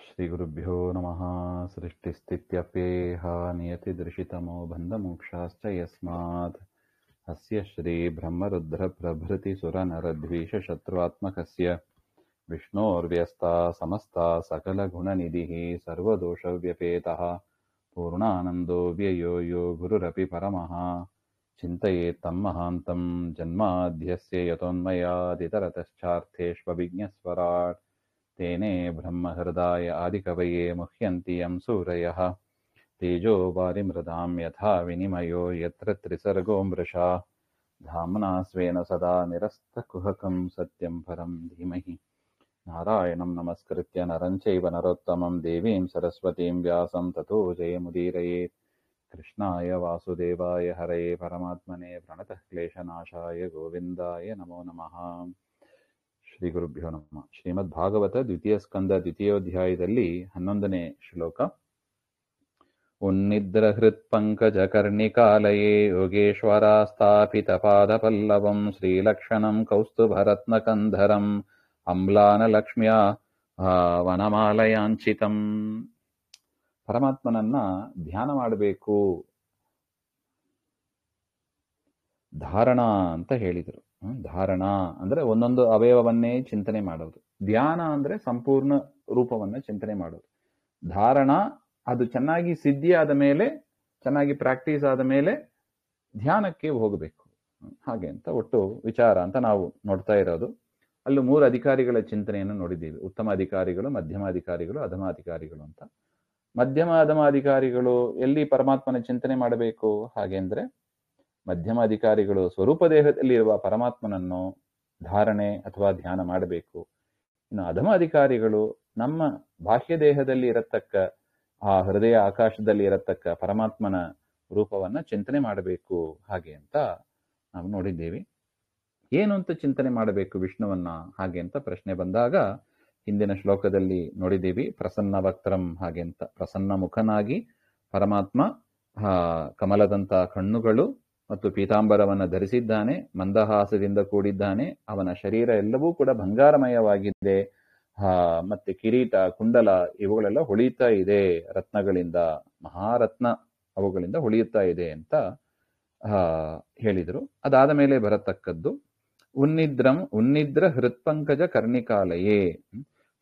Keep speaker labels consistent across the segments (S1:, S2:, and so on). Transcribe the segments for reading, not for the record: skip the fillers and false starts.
S1: ಶ್ರೀಗುರುಭ್ಯೋ ನಮಃ. ಸೃಷ್ಟಿಸ್ಥಿತ್ಯಪ್ಯೇಹ ನಿಯತಿದೃಶಿತಮೋ ಬಂಧಮೋಕ್ಷಾಶ್ಚ ಯಸ್ಮಾತ್ ಅಸ್ಯ ಶ್ರೀ ಬ್ರಹ್ಮರುದ್ರಪ್ರಭೃತಿ ಸುರನರದ್ವೀಷಶತ್ರುತ್ಮಕಸ್ಯ ವಿಷ್ಣೋರ್ವ್ಯಸ್ತಾ ಸಮಸ್ತಾ ಸಕಲಗುಣನಿಧಿಃ ಸರ್ವದೋಷವ್ಯಪೇತಃ ಪೂರ್ಣಾನಂದೋ ವ್ಯಯೋ ಯೋ ಗುರುರಪಿ ಪರಮಃ ಚಿಂತಯೇತ್ ತಂ ಮಹಾಂತಂ ಜನ್ಮಾದ್ಯಸ್ಯ ಯತೋನ್ಮಯಾದಿತರತಶ್ಚಾರ್ಥೇಷ್ವಭಿಜ್ಞಸ್ವರಾಟ್ तेने ब्रह्महृदाय आदिकवये मुह्यन्ति यं सूरयः तेजो वारिमृदां यथा विनिमयो यत्र त्रिसर्गो मृषा धाम्ना स्वेन सदा निरस्तकुहकं सत्यं परं धीमहि नारायणं नमस्कृत्य नरं चैव नरोत्तमं देवीं सरस्वतीं व्यासं ततो जयमुदीरयेत् कृष्णाय वासुदेवाय हरये परमात्मने प्रणतः क्लेशनाशाय गोविन्दाय नमो नमः. ಶ್ರೀ ಗುರುಭ್ಯೋ ನಮಃ. ಶ್ರೀಮದ್ ಭಾಗವತ ದ್ವಿತೀಯ ಸ್ಕಂದ ದ್ವಿತೀಯೋಧ್ಯಾಯದಲ್ಲಿ 11ನೇ ಶ್ಲೋಕ. ಉನ್ನಿದ್ರ ಹೃತ್ ಪಂಕಜ ಕರ್ಣಿಕಾಲಯೇ ಯೋಗೇಶ್ವರ ಸ್ಥಾಪಿತ ಪಾದ ಪಲ್ಲವಂ ಶ್ರೀಲಕ್ಷಣಂ ಕೌಸ್ತುಭರತ್ನ ಕಂಧರಂ ಅಮ್ಲಾನ ಲಕ್ಷ್ಮ್ಯ ವನಮಾಲಯಾಂಚಿತಂ. ಪರಮಾತ್ಮನನ್ನ ಧ್ಯಾನ ಮಾಡಬೇಕು, ಧಾರಣ ಅಂತ ಹೇಳಿದರು. ಧಾರಣ ಅಂದ್ರೆ ಒಂದೊಂದು ಅವಯವವನ್ನೇ ಚಿಂತನೆ ಮಾಡೋದು. ಧ್ಯಾನ ಅಂದ್ರೆ ಸಂಪೂರ್ಣ ರೂಪವನ್ನ ಚಿಂತನೆ ಮಾಡೋದು. ಧಾರಣ ಅದು ಚೆನ್ನಾಗಿ ಸಿದ್ಧಿಯಾದ ಮೇಲೆ, ಚೆನ್ನಾಗಿ ಪ್ರಾಕ್ಟೀಸ್ ಆದ ಮೇಲೆ ಧ್ಯಾನಕ್ಕೆ ಹೋಗಬೇಕು. ಹಾಗೆ ಅಂತ ಒಟ್ಟು ವಿಚಾರ ಅಂತ ನಾವು ನೋಡ್ತಾ ಇರೋದು. ಅಲ್ಲೂ 3 ಅಧಿಕಾರಿಗಳ ಚಿಂತನೆಯನ್ನು ನೋಡಿದ್ದೀವಿ. ಉತ್ತಮ ಅಧಿಕಾರಿಗಳು, ಮಧ್ಯಮ ಅಧಿಕಾರಿಗಳು, ಅಧಮ ಅಧಿಕಾರಿಗಳು ಅಂತ. ಮಧ್ಯಮ ಅಧಮ ಅಧಿಕಾರಿಗಳು ಎಲ್ಲಿ ಪರಮಾತ್ಮನ ಚಿಂತನೆ ಮಾಡಬೇಕು? ಹಾಗೆ ಅಂದ್ರೆ ಮಧ್ಯಮ ಅಧಿಕಾರಿಗಳು ಸ್ವರೂಪ ದೇಹದಲ್ಲಿ ಇರುವ ಪರಮಾತ್ಮನನ್ನು ಧಾರಣೆ ಅಥವಾ ಧ್ಯಾನ ಮಾಡಬೇಕು. ಇನ್ನು ಅಧಮ ಅಧಿಕಾರಿಗಳು ನಮ್ಮ ಬಾಹ್ಯ ದೇಹದಲ್ಲಿ ಇರತಕ್ಕ ಆ ಹೃದಯ ಆಕಾಶದಲ್ಲಿ ಇರತಕ್ಕ ಪರಮಾತ್ಮನ ರೂಪವನ್ನ ಚಿಂತನೆ ಮಾಡಬೇಕು. ಹಾಗೆ ಅಂತ ನಾವು ನೋಡಿದ್ದೇವೆ. ಏನು ಅಂತ ಚಿಂತನೆ ಮಾಡಬೇಕು ವಿಷ್ಣುವನ್ನ? ಹಾಗೆ ಅಂತ ಪ್ರಶ್ನೆ ಬಂದಾಗ ಹಿಂದಿನ ಶ್ಲೋಕದಲ್ಲಿ ನೋಡಿದ್ದೀವಿ. ಪ್ರಸನ್ನ ವಕ್ತ್ರಂ, ಹಾಗೆ ಅಂತ ಪ್ರಸನ್ನ ಮುಖನಾಗಿ ಪರಮಾತ್ಮ ಕಮಲದಂತ ಕಣ್ಣುಗಳು ಮತ್ತು ಪೀತಾಂಬರವನ್ನು ಧರಿಸಿದ್ದಾನೆ, ಮಂದಹಾಸದಿಂದ ಕೂಡಿದ್ದಾನೆ. ಅವನ ಶರೀರ ಎಲ್ಲವೂ ಕೂಡ ಬಂಗಾರಮಯವಾಗಿದೆ. ಮತ್ತೆ ಕಿರೀಟ, ಕುಂಡಲ ಇವುಗಳೆಲ್ಲ ಹೊಳೆಯುತ್ತಾ ಇದೆ ರತ್ನಗಳಿಂದ, ಮಹಾರತ್ನ ಅವುಗಳಿಂದ ಹೊಳೆಯುತ್ತಾ ಇದೆ ಅಂತ ಹೇಳಿದರು. ಅದಾದ ಮೇಲೆ ಬರತಕ್ಕದ್ದು ಉನ್ನಿದ್ರ ಹೃತ್ಪಂಕಜ ಕರ್ಣಿಕಾಲಯೇ,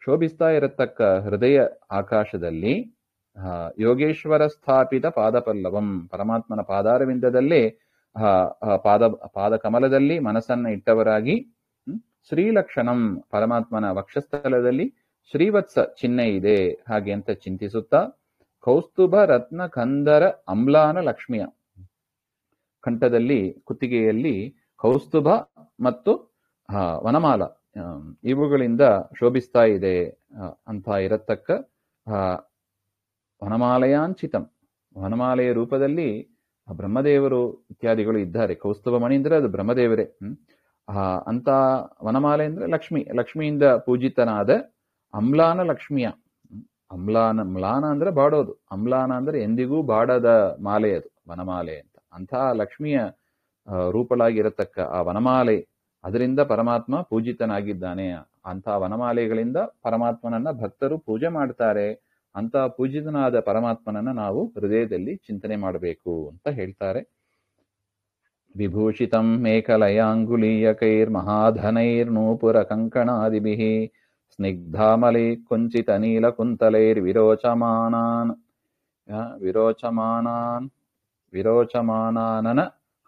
S1: ಶೋಭಿಸ್ತಾ ಇರತಕ್ಕ ಹೃದಯ ಆಕಾಶದಲ್ಲಿ ಯೋಗೇಶ್ವರ ಸ್ಥಾಪಿತ ಪಾದಪಲ್ಲವಂ, ಪರಮಾತ್ಮನ ಪಾದಾರವಿಂದದಲ್ಲೇ ಪಾದ ಕಮಲದಲ್ಲಿ ಮನಸ್ಸನ್ನ ಇಟ್ಟವರಾಗಿ, ಶ್ರೀಲಕ್ಷಣಂ, ಪರಮಾತ್ಮನ ವಕ್ಷಸ್ಥಲದಲ್ಲಿ ಶ್ರೀವತ್ಸ ಚಿಹ್ನೆ ಇದೆ ಹಾಗೆ ಅಂತ ಚಿಂತಿಸುತ್ತಾ, ಕೌಸ್ತುಭ ರತ್ನ ಕಂದರ ಅಮ್ಲಾನ ಲಕ್ಷ್ಮಿಯ, ಕಂಠದಲ್ಲಿ ಕುತ್ತಿಗೆಯಲ್ಲಿ ಕೌಸ್ತುಭ ಮತ್ತು ವನಮಾಲ ಇವುಗಳಿಂದ ಶೋಭಿಸ್ತಾ ಇದೆ ಅಂತ ಇರತಕ್ಕ ವನಮಾಲಯಾಂಚಿತಂ, ವನಮಾಲೆಯ ರೂಪದಲ್ಲಿ ಬ್ರಹ್ಮದೇವರು ಇತ್ಯಾದಿಗಳು ಇದ್ದಾರೆ. ಕೌಸ್ತುಭ ಮಣಿ ಅಂದ್ರೆ ಅದು ಬ್ರಹ್ಮದೇವರೇ. ಅಂತ ವನಮಾಲೆ ಅಂದ್ರೆ ಲಕ್ಷ್ಮಿ, ಲಕ್ಷ್ಮಿಯಿಂದ ಪೂಜಿತನಾದ ಅಮ್ಲಾನ ಲಕ್ಷ್ಮಿಯ. ಮ್ಲಾನ ಅಂದ್ರೆ ಬಾಡೋದು, ಅಮ್ಲಾನ ಅಂದ್ರೆ ಎಂದಿಗೂ ಬಾಡದ ಮಾಲೆ, ಅದು ವನಮಾಲೆ ಅಂತ. ಅಂತಹ ಲಕ್ಷ್ಮಿಯ ರೂಪಳಾಗಿರತಕ್ಕ ಆ ವನಮಾಲೆ, ಅದರಿಂದ ಪರಮಾತ್ಮ ಪೂಜಿತನಾಗಿದ್ದಾನೆ. ಅಂತಹ ವನಮಾಲೆಗಳಿಂದ ಪರಮಾತ್ಮನನ್ನ ಭಕ್ತರು ಪೂಜೆ ಮಾಡ್ತಾರೆ. ಅಂತ ಪೂಜಿತನಾದ ಪರಮಾತ್ಮನನ್ನ ನಾವು ಹೃದಯದಲ್ಲಿ ಚಿಂತನೆ ಮಾಡಬೇಕು ಅಂತ ಹೇಳ್ತಾರೆ. ವಿಭೂಷಿತಂ ಮೇಖಲಯಾಂಗುಲೀಯಕೈರ್ಮಹಾಧನೈರ್ನೂಪುರ ಕಂಕಣಾದಿಭಿಃ ಸ್ನಿಗ್ಧಾಮಲೈ ಕುಂಚಿತ ನೀಲ ವಿರೋಚಮಾನಾನನ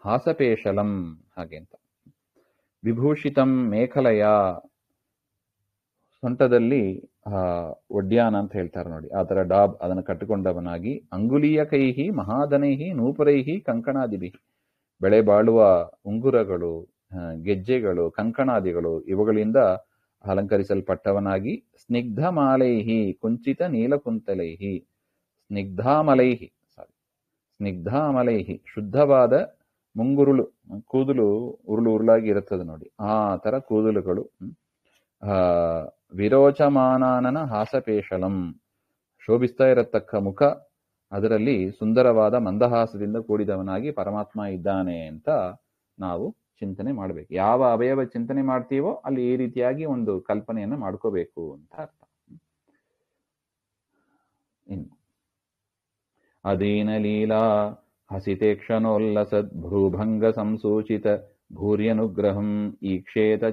S1: ಹಾಸಪೇಶಲಂ. ಹಾಗೆ ಅಂತ ವಿಭೂಷಿತಂ ಮೇಖಲಯ, ಸೊಂಟದಲ್ಲಿ ಒಡ್ಯಾನ ಅಂತ ಹೇಳ್ತಾರೆ ನೋಡಿ, ಆ ತರ ಡಾಬ್ ಅದನ್ನು ಕಟ್ಟಿಕೊಂಡವನಾಗಿ, ಅಂಗುಲೀಯ ಕೈಹಿ ಮಹಾಧನೈಹಿ ನೂಪುರೈಹಿ ಕಂಕಣಾದಿಭಿ, ಬೆಳೆ ಬಾಳುವ ಉಂಗುರಗಳು, ಗೆಜ್ಜೆಗಳು, ಕಂಕಣಾದಿಗಳು ಇವುಗಳಿಂದ ಅಲಂಕರಿಸಲ್ಪಟ್ಟವನಾಗಿ, ಸ್ನಿಗ್ಧ ಮಾಲೈಹಿ ಕುಂಚಿತ ನೀಲಕುಂತಲೈಹಿ, ಸ್ನಿಗ್ಧಾಮಲೈಹಿ ಶುದ್ಧವಾದ ಮುಂಗುರುಳು, ಕೂದಲು ಉರುಳಾಗಿ ಇರುತ್ತದೆ ನೋಡಿ, ಆ ತರ ಕೂದಲುಗಳು. ವಿರೋಚಮಾನಾನನ ಹಾಸಪೇಶಲಂ, ಶೋಭಿಸ್ತಾ ಇರತಕ್ಕ ಮುಖ, ಅದರಲ್ಲಿ ಸುಂದರವಾದ ಮಂದಹಾಸದಿಂದ ಕೂಡಿದವನಾಗಿ ಪರಮಾತ್ಮ ಇದ್ದಾನೆ ಅಂತ ನಾವು ಚಿಂತನೆ ಮಾಡಬೇಕು. ಯಾವ ಅವಯವ ಚಿಂತನೆ ಮಾಡ್ತೀವೋ ಅಲ್ಲಿ ಈ ರೀತಿಯಾಗಿ ಒಂದು ಕಲ್ಪನೆಯನ್ನು ಮಾಡ್ಕೋಬೇಕು ಅಂತ ಅರ್ಥ. ಇನ್ನು ಅಧೀನಲೀಲಾ ಹಸಿತೇಕ್ಷಣೋಲ್ಲಸದ್ ಭ್ರೂಭಂಗ ಸಂಸೂಚಿತ ಭೂರ್ಯನುಗ್ರಹಂ ಈಕ್ಷೇತ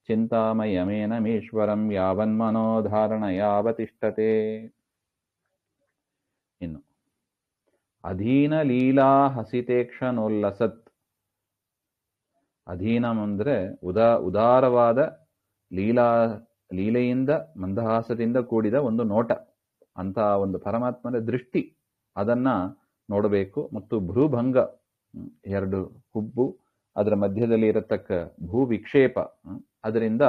S1: ಚಿಂತಾಮಯಮೇನಮೀಶ್ವರಂ ಯಾವನ್ಮನೋಧಾರಣಯಾವತಿಷ್ಠತೆ. ಇನ್ನು ಅಧೀನಲೀಲಾ ಹಸಿತೇಕ್ಷಣೋಲ್ಲಸತ್. ಅಧೀನಂ ಅಂದ್ರೆ ಉದಾರವಾದ ಲೀಲೆಯಿಂದ ಮಂದಹಾಸದಿಂದ ಕೂಡಿದ ಒಂದು ನೋಟ, ಅಂತ ಒಂದು ಪರಮಾತ್ಮನ ದೃಷ್ಟಿ, ಅದನ್ನ ನೋಡಬೇಕು. ಮತ್ತು ಭ್ರೂಭಂಗ, ಎರಡು ಹುಬ್ಬು, ಅದರ ಮಧ್ಯದಲ್ಲಿ ಇರತಕ್ಕ ಭೂ ವಿಕ್ಷೇಪ, ಅದರಿಂದ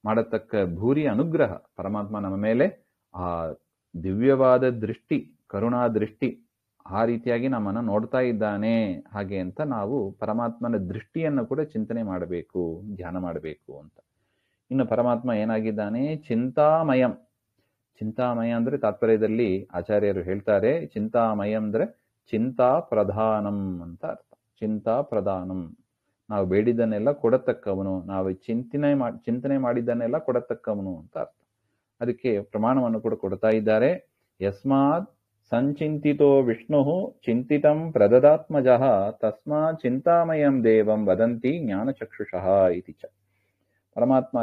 S1: ಮಾಡತಕ್ಕ ಭೂರಿ ಅನುಗ್ರಹ. ಪರಮಾತ್ಮ ನಮ್ಮ ಮೇಲೆ ಆ ದಿವ್ಯವಾದ ದೃಷ್ಟಿ, ಕರುಣಾ ದೃಷ್ಟಿ, ಆ ರೀತಿಯಾಗಿ ನಮ್ಮನ್ನು ನೋಡ್ತಾ ಇದ್ದಾನೆ. ಹಾಗೆ ಅಂತ ನಾವು ಪರಮಾತ್ಮನ ದೃಷ್ಟಿಯನ್ನು ಕೂಡ ಚಿಂತನೆ ಮಾಡಬೇಕು, ಧ್ಯಾನ ಮಾಡಬೇಕು ಅಂತ. ಇನ್ನು ಪರಮಾತ್ಮ ಏನಾಗಿದ್ದಾನೆ? ಚಿಂತಾಮಯಂ. ಚಿಂತಾಮಯ ಅಂದ್ರೆ ತಾತ್ಪರ್ಯದಲ್ಲಿ ಆಚಾರ್ಯರು ಹೇಳ್ತಾರೆ, ಚಿಂತಾಮಯ ಅಂದ್ರೆ ಚಿಂತಾ ಪ್ರಧಾನಂ ಅಂತ ಅರ್ಥ. ಚಿಂತಾ ಪ್ರಧಾನಂ, ನಾವು ಬೇಡಿದ್ದನ್ನೆಲ್ಲ ಕೊಡತಕ್ಕವನು, ನಾವು ಚಿಂತನೆ ಮಾಡಿದ್ದನ್ನೆಲ್ಲ ಕೊಡತಕ್ಕವನು ಅಂತ ಅರ್ಥ. ಅದಕ್ಕೆ ಪ್ರಮಾಣವನ್ನು ಕೂಡ ಕೊಡ್ತಾ ಇದ್ದಾರೆ. ಯಸ್ಮಾತ್ ಸಂಚಿಂತಿತೋ ವಿಷ್ಣು ಚಿಂತಿತಂ ಪ್ರದದಾತ್ಮಜಃ ತಸ್ಮಾತ್ ಚಿಂತಾಮಯಂ ದೇವಂ ವದಂತಿ ಜ್ಞಾನಚಕ್ಷುಷಃ ಇತಿ ಚ. ಪರಮಾತ್ಮ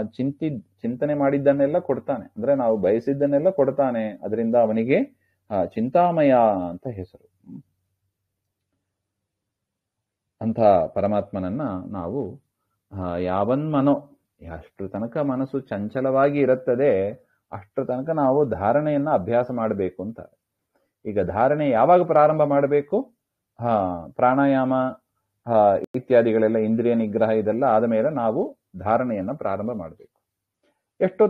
S1: ಚಿಂತನೆ ಮಾಡಿದ್ದನ್ನೆಲ್ಲ ಕೊಡ್ತಾನೆ, ಅಂದ್ರೆ ನಾವು ಬಯಸಿದ್ದನ್ನೆಲ್ಲ ಕೊಡ್ತಾನೆ. ಅದರಿಂದ ಅವನಿಗೆ ಚಿಂತಾಮಯ ಅಂತ ಹೆಸರು. ಅಂತ ಪರಮಾತ್ಮನನ್ನ ನಾವು ಯಾವನ್ಮನೋ, ಅಷ್ಟು ತನಕ ಮನಸ್ಸು ಚಂಚಲವಾಗಿ ಇರುತ್ತದೆ, ಅಷ್ಟರ ತನಕ ನಾವು ಧಾರಣೆಯನ್ನ ಅಭ್ಯಾಸ ಮಾಡಬೇಕು ಅಂತ. ಈಗ ಧಾರಣೆ ಯಾವಾಗ ಪ್ರಾರಂಭ ಮಾಡಬೇಕು? ಪ್ರಾಣಾಯಾಮ ಇತ್ಯಾದಿಗಳೆಲ್ಲ, ಇಂದ್ರಿಯ ನಿಗ್ರಹ ಇದೆಲ್ಲ ಆದ ಮೇಲೆ ನಾವು ಧಾರಣೆಯನ್ನ ಪ್ರಾರಂಭ ಮಾಡಬೇಕು. ಎಷ್ಟು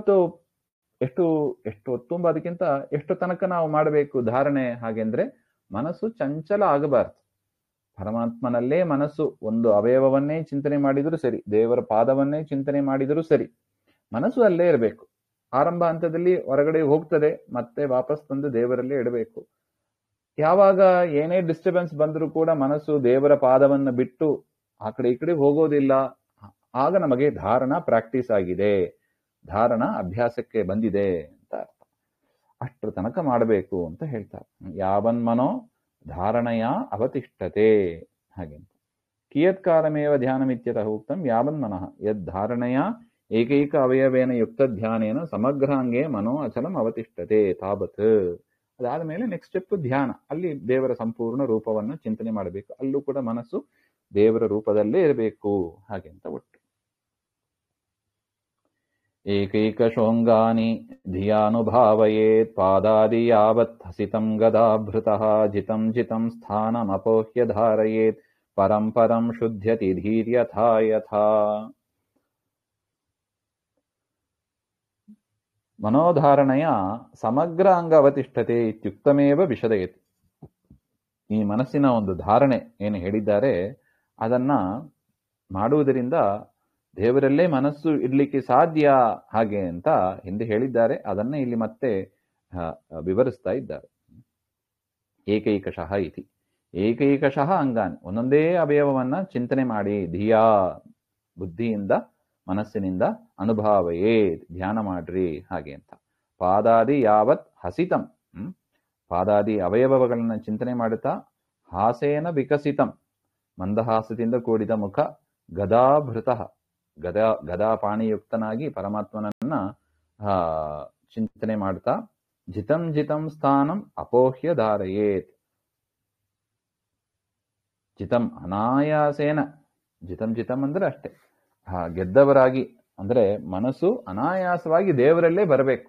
S1: ಹೊತ್ತು ಅದಕ್ಕಿಂತ ಎಷ್ಟು ತನಕ ನಾವು ಮಾಡಬೇಕು ಧಾರಣೆ? ಹಾಗೆಂದ್ರೆ ಮನಸ್ಸು ಚಂಚಲ ಆಗಬಾರ್ದು. ಪರಮಾತ್ಮನಲ್ಲೇ ಮನಸ್ಸು ಒಂದು ಅವಯವವನ್ನೇ ಚಿಂತನೆ ಮಾಡಿದರೂ ಸರಿ, ದೇವರ ಪಾದವನ್ನೇ ಚಿಂತನೆ ಮಾಡಿದರೂ ಸರಿ, ಮನಸ್ಸು ಅಲ್ಲೇ ಇರಬೇಕು. ಆರಂಭ ಹಂತದಲ್ಲಿ ಹೊರಗಡೆ ಹೋಗ್ತದೆ, ಮತ್ತೆ ವಾಪಸ್ ತಂದು ದೇವರಲ್ಲೇ ಇಡಬೇಕು. ಯಾವಾಗ ಏನೇ ಡಿಸ್ಟರ್ಬೆನ್ಸ್ ಬಂದರೂ ಕೂಡ ಮನಸ್ಸು ದೇವರ ಪಾದವನ್ನು ಬಿಟ್ಟು ಆ ಕಡೆ ಈ ಕಡೆ ಹೋಗೋದಿಲ್ಲ, ಆಗ ನಮಗೆ ಧಾರಣ ಪ್ರಾಕ್ಟೀಸ್ ಆಗಿದೆ, ಧಾರಣ ಅಭ್ಯಾಸಕ್ಕೆ ಬಂದಿದೆ ಅಂತ ಅರ್ಥ. ಅಷ್ಟರ ತನಕ ಮಾಡಬೇಕು ಅಂತ ಹೇಳ್ತಾರೆ. ಯಾವನ್ಮನೋ ಧಾರಣೆಯ ಅವತಿಷ್ಠತೆ. ಹಾಗೆ ಕಿಯತ್ಕಾಲಮೇವ ಧ್ಯಾನಮಿತ್ಯತಃ ಉಕ್ತಂ ಯಾವನ್ಮನಃ ಯದ್ಧಾರಣೆಯ ಏಕೈಕ ಅವಯವೇನ ಯುಕ್ತ ಧ್ಯಾನೇನ ಸಮಗ್ರಾಂಗೇ ಮನೋ ಅಚಲಂ ಅವತಿಷ್ಠತೆ ತಾವತ್. ಅದಾದ ಮೇಲೆ ನೆಕ್ಸ್ಟ್ ಸ್ಟೆಪ್ ಧ್ಯಾನ. ಅಲ್ಲಿ ದೇವರ ಸಂಪೂರ್ಣ ರೂಪವನ್ನು ಚಿಂತನೆ ಮಾಡಬೇಕು. ಅಲ್ಲೂ ಕೂಡ ಮನಸ್ಸು ದೇವರ ರೂಪದಲ್ಲೇ ಇರಬೇಕು. ಹಾಗೆ ಅಂತ ಒಟ್ಟು ಏಕೈಕ ಶೋಂಗಾನಿ ಧಿಯಾನುಭಾವಯೇತ್ ಪಾದಾದಿ ಯಾವತ್ ಹಸಿತಂ ಗದಾಭೃತಃ ಜಿತಂ ಜಿತಂ ಸ್ಥಾನಮಪೋಹ್ಯ ಧಾರಯೇತ್ ಪರಂ ಪರಂ ಶುದ್ಧ್ಯತಿ ಧೀರ್ಯಥಾ ಯಥಾ. ಮನೋಧಾರಣೆಯ ಸಮಗ್ರ ಅಂಗ ಅವತಿಷ್ಠತೆ ಇತ್ಯುಕ್ತಮೇವ ವಿಶದಯತಿ. ಈ ಮನಸ್ಸಿನ ಒಂದು ಧಾರಣೆ ಏನು ಹೇಳಿದ್ದಾರೆ, ಅದನ್ನ ಮಾಡುವುದರಿಂದ ದೇವರಲ್ಲೇ ಮನಸ್ಸು ಇಡ್ಲಿಕ್ಕೆ ಸಾಧ್ಯ, ಹಾಗೆ ಅಂತ ಹಿಂದೆ ಹೇಳಿದ್ದಾರೆ. ಅದನ್ನೇ ಇಲ್ಲಿ ಮತ್ತೆ ವಿವರಿಸ್ತಾ ಇದ್ದಾರೆ. ಏಕೈಕಶಃ ಇತಿ, ಏಕೈಕಶಃ ಅಂಗಾನಿ, ಒಂದೊಂದೇ ಅವಯವವನ್ನ ಚಿಂತನೆ ಮಾಡಿ, ಧಿಯಾ ಬುದ್ಧಿಯಿಂದ ಮನಸ್ಸಿನಿಂದ ಅನುಭಾವಯೇ ಧ್ಯಾನ ಮಾಡ್ರಿ, ಹಾಗೆ ಅಂತ. ಪಾದಾದಿ ಯಾವತ್ ಹಸಿತಂ, ಪಾದಾದಿ ಅವಯವಗಳನ್ನ ಚಿಂತನೆ ಮಾಡುತ್ತಾ, ಹಾಸೇನ ವಿಕಸಿತಂ, ಮಂದಹಾಸದಿಂದ ಕೂಡಿದ ಮುಖ, ಗದಾಭೃತಃ, ಗದಾಪಾಣಿಯುಕ್ತನಾಗಿ ಪರಮಾತ್ಮನನ್ನ ಚಿಂತನೆ ಮಾಡ್ತಾ, ಜಿತಂ ಜಿತಂ ಸ್ಥಾನಂ ಅಪೋಹ್ಯ ಧಾರಯೇತ್, ಜಿತಂ ಅನಾಯಾಸೇನ, ಜಿತಂ ಜಿತಂ ಅಂದ್ರೆ ಅಷ್ಟೇ, ಗೆದ್ದವರಾಗಿ, ಅಂದ್ರೆ ಮನಸ್ಸು ಅನಾಯಾಸವಾಗಿ ದೇವರಲ್ಲೇ ಬರಬೇಕು.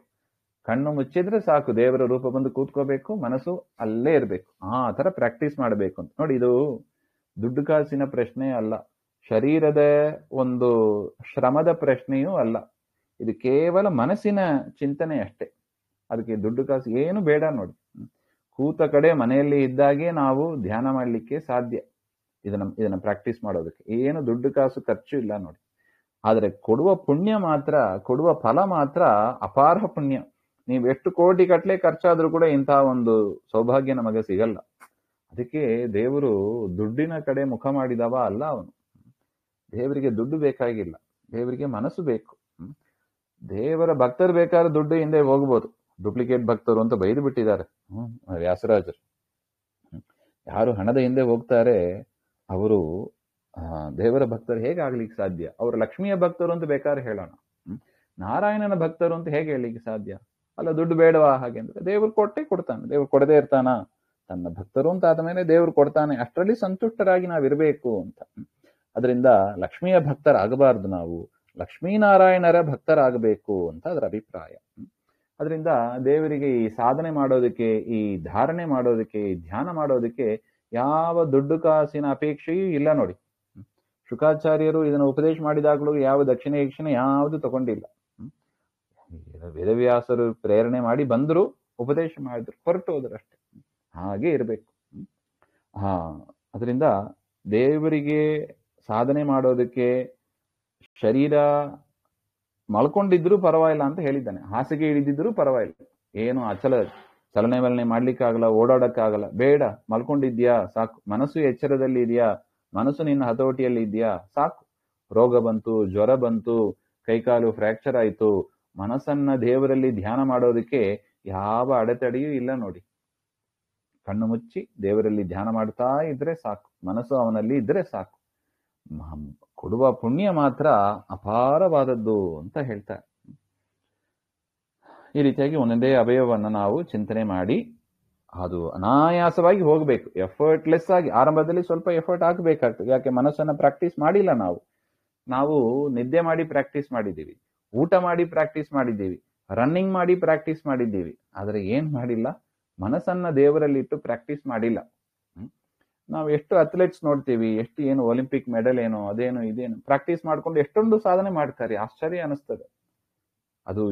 S1: ಕಣ್ಣು ಮುಚ್ಚಿದ್ರೆ ಸಾಕು, ದೇವರ ರೂಪ ಬಂದು ಕೂತ್ಕೋಬೇಕು, ಮನಸ್ಸು ಅಲ್ಲೇ ಇರಬೇಕು. ಆ ತರ ಪ್ರಾಕ್ಟೀಸ್ ಮಾಡಬೇಕು ಅಂತ ನೋಡಿ. ಇದು ದುಡ್ಡು ಕಾಸಿನ ಪ್ರಶ್ನೆ ಅಲ್ಲ, ಶರೀರದ ಒಂದು ಶ್ರಮದ ಪ್ರಶ್ನೆಯೂ ಅಲ್ಲ. ಇದು ಕೇವಲ ಮನಸ್ಸಿನ ಚಿಂತನೆ ಅಷ್ಟೇ. ಅದಕ್ಕೆ ದುಡ್ಡು ಕಾಸು ಏನು ಬೇಡ ನೋಡಿ. ಕೂತ ಕಡೆ ಮನೆಯಲ್ಲಿ ಇದ್ದಾಗೆ ನಾವು ಧ್ಯಾನ ಮಾಡಲಿಕ್ಕೆ ಸಾಧ್ಯ. ಇದನ್ನ ಪ್ರಾಕ್ಟೀಸ್ ಮಾಡೋದಕ್ಕೆ ಏನು ದುಡ್ಡು ಕಾಸು ಖರ್ಚು ಇಲ್ಲ ನೋಡಿ. ಆದರೆ ಕೊಡುವ ಪುಣ್ಯ ಮಾತ್ರ, ಕೊಡುವ ಫಲ ಮಾತ್ರ ಅಪಾರ ಪುಣ್ಯ. ನೀವು ಎಷ್ಟು ಕೋಟಿ ಗಟ್ಟಲೆ ಖರ್ಚಾದ್ರೂ ಕೂಡ ಇಂತಹ ಒಂದು ಸೌಭಾಗ್ಯ ನಮಗೆ ಸಿಗಲ್ಲ. ಅದಕ್ಕೆ ದೇವರು ದುಡ್ಡಿನ ಕಡೆ ಮುಖ ಮಾಡಿದವ ಅಲ್ಲ ಅವನು. ದೇವರಿಗೆ ದುಡ್ಡು ಬೇಕಾಗಿಲ್ಲ, ದೇವರಿಗೆ ಮನಸ್ಸು ಬೇಕು. ದೇವರ ಭಕ್ತರು ಬೇಕಾದ್ರೆ ದುಡ್ಡು ಹಿಂದೆ ಹೋಗ್ಬೋದು, ಡೂಪ್ಲಿಕೇಟ್ ಭಕ್ತರು ಅಂತ ಬೈದು ಬಿಟ್ಟಿದ್ದಾರೆ ವ್ಯಾಸರಾಜರು. ಯಾರು ಹಣದ ಹಿಂದೆ ಹೋಗ್ತಾರೆ ಅವರು ದೇವರ ಭಕ್ತರು ಹೇಗೆ ಆಗ್ಲಿಕ್ಕೆ ಸಾಧ್ಯ? ಅವರು ಲಕ್ಷ್ಮಿಯ ಭಕ್ತರು ಅಂತ ಬೇಕಾದ್ರೆ ಹೇಳೋಣ, ನಾರಾಯಣನ ಭಕ್ತರು ಅಂತ ಹೇಗೆ ಹೇಳಲಿಕ್ಕೆ ಸಾಧ್ಯ? ಅಲ್ಲ, ದುಡ್ಡು ಬೇಡವಾ ಹಾಗೆ ಅಂದ್ರೆ ದೇವ್ರು ಕೊಟ್ಟೇ ಕೊಡ್ತಾನೆ. ದೇವ್ರು ಕೊಡದೇ ಇರ್ತಾನ? ತನ್ನ ಭಕ್ತರು ಅಂತ ಆದ್ಮೇಲೆ ದೇವ್ರು ಕೊಡ್ತಾನೆ, ಅಷ್ಟರಲ್ಲಿ ಸಂತುಷ್ಟರಾಗಿ ನಾವಿರ್ಬೇಕು ಅಂತ. ಅದರಿಂದ ಲಕ್ಷ್ಮಿಯ ಭಕ್ತರಾಗಬಾರ್ದು, ನಾವು ಲಕ್ಷ್ಮೀನಾರಾಯಣರ ಭಕ್ತರಾಗಬೇಕು ಅಂತ ಅದರ ಅಭಿಪ್ರಾಯ. ಅದರಿಂದ ದೇವರಿಗೆ ಈ ಸಾಧನೆ ಮಾಡೋದಕ್ಕೆ, ಈ ಧಾರಣೆ ಮಾಡೋದಕ್ಕೆ, ಈ ಧ್ಯಾನ ಮಾಡೋದಕ್ಕೆ ಯಾವ ದುಡ್ಡು ಕಾಸಿನ ಅಪೇಕ್ಷೆಯೂ ಇಲ್ಲ ನೋಡಿ. ಶುಕಾಚಾರ್ಯರು ಇದನ್ನು ಉಪದೇಶ ಮಾಡಿದಾಗಲೂ ಯಾವ ದಕ್ಷಿಣ ಯಕ್ಷಿಣೆ ಯಾವುದು ತಗೊಂಡಿಲ್ಲ. ವೇದವ್ಯಾಸರು ಪ್ರೇರಣೆ ಮಾಡಿ ಬಂದ್ರು, ಉಪದೇಶ ಮಾಡಿದ್ರು, ಹೊರಟು ಹೋದ್ರು ಅಷ್ಟೇ. ಹಾಗೆ ಇರಬೇಕು. ಅದರಿಂದ ದೇವರಿಗೆ ಸಾಧನೆ ಮಾಡೋದಕ್ಕೆ ಶರೀರ ಮಲ್ಕೊಂಡಿದ್ರು ಪರವಾಗಿಲ್ಲ ಅಂತ ಹೇಳಿದ್ದಾನೆ. ಹಾಸಿಗೆ ಹಿಡಿದಿದ್ರು ಪರವಾಗಿಲ್ಲ, ಏನು ಚಲನೆ ವಲನೆ ಮಾಡ್ಲಿಕ್ಕಾಗಲ್ಲ, ಓಡಾಡಕ್ಕಾಗಲ್ಲ, ಬೇಡ, ಮಲ್ಕೊಂಡಿದ್ಯಾ ಸಾಕು. ಮನಸ್ಸು ಎಚ್ಚರದಲ್ಲಿ ಇದೆಯಾ, ಮನಸ್ಸು ನಿನ್ನ ಹತೋಟಿಯಲ್ಲಿ ಇದೆಯಾ ಸಾಕು. ರೋಗ ಬಂತು, ಜ್ವರ ಬಂತು, ಕೈಕಾಲು ಫ್ರಾಕ್ಚರ್ ಆಯ್ತು, ಮನಸ್ಸನ್ನ ದೇವರಲ್ಲಿ ಧ್ಯಾನ ಮಾಡೋದಕ್ಕೆ ಯಾವ ಅಡೆತಡೆಯೂ ಇಲ್ಲ ನೋಡಿ. ಕಣ್ಣು ಮುಚ್ಚಿ ದೇವರಲ್ಲಿ ಧ್ಯಾನ ಮಾಡ್ತಾ ಇದ್ರೆ ಸಾಕು, ಮನಸ್ಸು ಅವನಲ್ಲಿ ಇದ್ರೆ ಸಾಕು. ಕೊಡುವ ಪುಣ್ಯ ಮಾತ್ರ ಅಪಾರವಾದದ್ದು ಅಂತ ಹೇಳ್ತಾರೆ. ಈ ರೀತಿಯಾಗಿ ಒಂದೊಂದೇ ಅವಯವನ್ನ ನಾವು ಚಿಂತನೆ ಮಾಡಿ ಅದು ಅನಾಯಾಸವಾಗಿ ಹೋಗ್ಬೇಕು, ಎಫರ್ಟ್ಲೆಸ್ ಆಗಿ. ಆರಂಭದಲ್ಲಿ ಸ್ವಲ್ಪ ಎಫರ್ಟ್ ಹಾಕಬೇಕಾಗ್ತದೆ, ಯಾಕೆ ಮನಸ್ಸನ್ನ ಪ್ರಾಕ್ಟೀಸ್ ಮಾಡಿಲ್ಲ ನಾವು ನಿದ್ದೆ ಮಾಡಿ ಪ್ರಾಕ್ಟೀಸ್ ಮಾಡಿದ್ದೀವಿ, ಊಟ ಮಾಡಿ ಪ್ರಾಕ್ಟೀಸ್ ಮಾಡಿದ್ದೀವಿ, ರನ್ನಿಂಗ್ ಮಾಡಿ ಪ್ರಾಕ್ಟೀಸ್ ಮಾಡಿದ್ದೀವಿ, ಆದರೆ ಏನ್ ಮಾಡಿಲ್ಲ, ಮನಸ್ಸನ್ನ ದೇವರಲ್ಲಿ ಇಟ್ಟು ಪ್ರಾಕ್ಟೀಸ್ ಮಾಡಿಲ್ಲ. ನಾವು ಎಷ್ಟು ಅಥ್ಲೆಟ್ಸ್ ನೋಡ್ತೀವಿ, ಎಷ್ಟು ಏನು ಒಲಿಂಪಿಕ್ ಮೆಡಲ್ ಏನೋ ಅದೇನು ಇದೇನು ಪ್ರಾಕ್ಟೀಸ್ ಮಾಡ್ಕೊಂಡು ಎಷ್ಟೊಂದು ಸಾಧನೆ ಮಾಡ್ತಾರೆ, ಆಶ್ಚರ್ಯ ಅನಿಸ್ತದೆ. ಅದು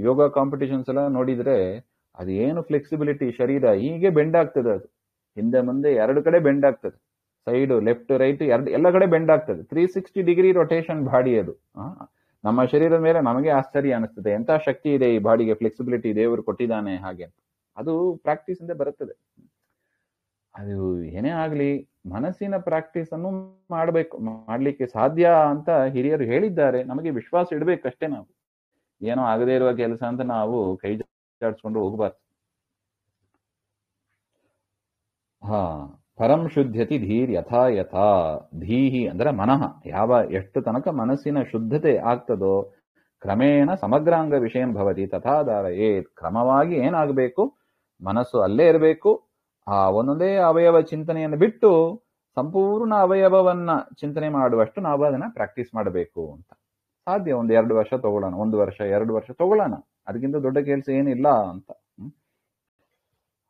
S1: ಯೋಗ ಕಾಂಪಿಟಿಷನ್ಸ್ ಎಲ್ಲ ನೋಡಿದ್ರೆ ಅದು ಏನು ಫ್ಲೆಕ್ಸಿಬಿಲಿಟಿ, ಶರೀರ ಹೀಗೆ ಬೆಂಡ್ ಆಗ್ತದೆ, ಅದು ಹಿಂದೆ ಮುಂದೆ ಎರಡು ಕಡೆ ಬೆಂಡ್ ಆಗ್ತದೆ, ಸೈಡ್ ಲೆಫ್ಟ್ ರೈಟ್ ಎಲ್ಲ ಕಡೆ ಬೆಂಡ್ ಆಗ್ತದೆ. 360 ಡಿಗ್ರಿ ರೊಟೇಷನ್ ಬಾಡಿ ಅದು. ನಮ್ಮ ಶರೀರದ ಮೇಲೆ ನಮಗೆ ಆಶ್ಚರ್ಯ ಅನಿಸ್ತದೆ, ಎಂತ ಶಕ್ತಿ ಇದೆ ಈ ಬಾಡಿಗೆ, ಫ್ಲೆಕ್ಸಿಬಿಲಿಟಿ ದೇವರು ಕೊಟ್ಟಿದ್ದಾನೆ ಹಾಗೆ. ಅದು ಪ್ರಾಕ್ಟೀಸ್ ಇಂದ ಬರುತ್ತದೆ. ಅದು ಏನೇ ಆಗ್ಲಿ ಮನಸ್ಸಿನ ಪ್ರಾಕ್ಟೀಸ್ ಅನ್ನು ಮಾಡ್ಲಿಕ್ಕೆ ಸಾಧ್ಯ ಅಂತ ಹಿರಿಯರು ಹೇಳಿದ್ದಾರೆ. ನಮಗೆ ವಿಶ್ವಾಸ ಇಡ್ಬೇಕಷ್ಟೇ. ನಾವು ಏನೋ ಆಗದೇ ಇರುವ ಕೆಲಸ ಅಂತ ನಾವು ಕೈ ಜಾಡಿಸ್ಕೊಂಡು ಹೋಗಬಾರ್ದು. ಪರಂ ಶುದ್ಧತಿ ಧೀರ್ ಯಥಾ ಯಥಾ. ಧೀಹಿ ಅಂದ್ರೆ ಮನಃ, ಎಷ್ಟು ತನಕ ಮನಸ್ಸಿನ ಶುದ್ಧತೆ ಆಗ್ತದೋ ಕ್ರಮೇಣ ಸಮಗ್ರಾಂಗ ವಿಷಯಂ ಭವತಿ ತಥಾ ಧಾರಯೇತ್. ಕ್ರಮವಾಗಿ ಏನಾಗಬೇಕು, ಮನಸ್ಸು ಅಲ್ಲೇ ಇರಬೇಕು. ಒಂದೊಂದೇ ಅವಯವ ಚಿಂತನೆಯನ್ನು ಬಿಟ್ಟು ಸಂಪೂರ್ಣ ಅವಯವವನ್ನ ಚಿಂತನೆ ಮಾಡುವಷ್ಟು ನಾವು ಅದನ್ನ ಪ್ರಾಕ್ಟೀಸ್ ಮಾಡಬೇಕು ಅಂತ. ಸಾಧ್ಯ 1-2 ವರ್ಷ ತಗೊಳ್ಳೋಣ, 1 ವರ್ಷ 2 ವರ್ಷ ತಗೊಳ್ಳೋಣ, ಅದಕ್ಕಿಂತ ದೊಡ್ಡ ಕೆಲಸ ಏನಿಲ್ಲ ಅಂತ.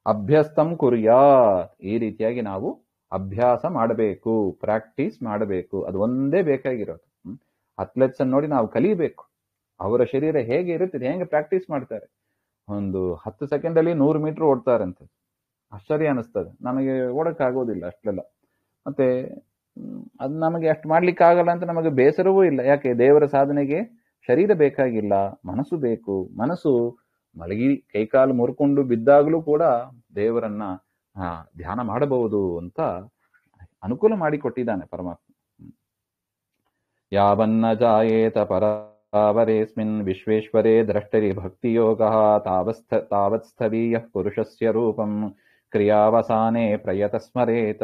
S1: ಅಭ್ಯಸ್ತಂ ಕುರ್ಯಾತ್. ಈ ರೀತಿಯಾಗಿ ನಾವು ಅಭ್ಯಾಸ ಮಾಡಬೇಕು, ಪ್ರಾಕ್ಟೀಸ್ ಮಾಡಬೇಕು. ಅದು ಒಂದೇ ಬೇಕಾಗಿರೋದು. ಅಥ್ಲೆಟ್ಸ್ ಅನ್ನು ನೋಡಿ ನಾವು ಕಲಿಬೇಕು. ಅವರ ಶರೀರ ಹೇಗೆ ಇರುತ್ತದೆ, ಹೇಗೆ ಪ್ರಾಕ್ಟೀಸ್ ಮಾಡ್ತಾರೆ. ಒಂದು 10 ಸೆಕೆಂಡಲ್ಲಿ 100 ಮೀಟರ್ ಓಡ್ತಾರಂತೆ. ಆಶ್ಚರ್ಯ ಅನಿಸ್ತದೆ. ನಮಗೆ ಓಡಕ್ಕಾಗೋದಿಲ್ಲ ಅಷ್ಟೆಲ್ಲ. ಮತ್ತೆ ಅದು ನಮಗೆ ಅಷ್ಟು ಮಾಡ್ಲಿಕ್ಕೆ ಆಗಲ್ಲ ಅಂತ ನಮಗೆ ಬೇಸರವೂ ಇಲ್ಲ. ಯಾಕೆ, ದೇವರ ಸಾಧನೆಗೆ ಶರೀರ ಬೇಕಾಗಿಲ್ಲ, ಮನಸ್ಸು ಬೇಕು. ಮನಸ್ಸು ಮಲಗಿ ಕೈಕಾಲು ಮುರ್ಕೊಂಡು ಬಿದ್ದಾಗಲೂ ಕೂಡ ದೇವರನ್ನ ಧ್ಯಾನ ಮಾಡಬಹುದು ಅಂತ ಅನುಕೂಲ ಮಾಡಿಕೊಟ್ಟಿದ್ದಾನೆ ಪರಮಾತ್ಮ. ಯಾವನ್ನ ಜಾಯೇತ ಪರಾವರೇಸ್ಮಿನ್ ವಿಶ್ವೇಶ್ವರೇ ದ್ರಷ್ಟರಿ ಭಕ್ತಿಯೋಗ ತಾವತ್ ಸ್ಥಳೀಯ ಪುರುಷಸ್ಯ ರೂಪಂ ಕ್ರಿಯಾವಸಾನೆ ಪ್ರಯತ ಸ್ಮರೇತ.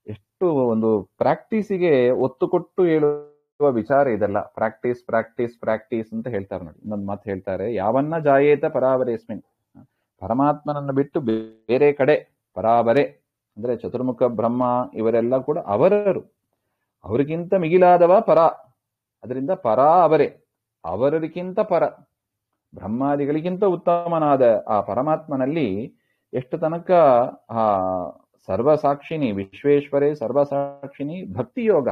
S1: ಎಷ್ಟು ಒಂದು ಪ್ರಾಕ್ಟೀಸಿಗೆ ಒತ್ತು ಕೊಟ್ಟು ಹೇಳುವ ವಿಚಾರ ಇದೆಲ್ಲ. ಪ್ರಾಕ್ಟೀಸ್ ಪ್ರಾಕ್ಟೀಸ್ ಪ್ರಾಕ್ಟೀಸ್ ಅಂತ ಹೇಳ್ತಾರೆ ನೋಡಿ. ಇನ್ನೊಂದು ಮಾತು ಹೇಳ್ತಾರೆ, ಯಾವನ್ನ ಜಾಯೇತ ಪರಾವರೇಸ್ಮಿನ್. ಪರಮಾತ್ಮನನ್ನು ಬಿಟ್ಟು ಬೇರೆ ಕಡೆ ಪರಾವರೆ ಅಂದ್ರೆ ಚತುರ್ಮುಖ ಬ್ರಹ್ಮ ಇವರೆಲ್ಲ ಕೂಡ ಅವರರು, ಅವರಿಗಿಂತ ಮಿಗಿಲಾದವ ಪರ. ಅದರಿಂದ ಪರ ಅವರೇ, ಅವರಿಗಿಂತ ಪರ, ಬ್ರಹ್ಮಾದಿಗಳಿಗಿಂತ ಉತ್ತಮನಾದ ಆ ಪರಮಾತ್ಮನಲ್ಲಿ ಎಷ್ಟು ತನಕ ಆ ಸರ್ವಸಾಕ್ಷಿಣಿ ವಿಶ್ವೇಶ್ವರೇ ಸರ್ವಸಾಕ್ಷಿಣಿ ಭಕ್ತಿಯೋಗ.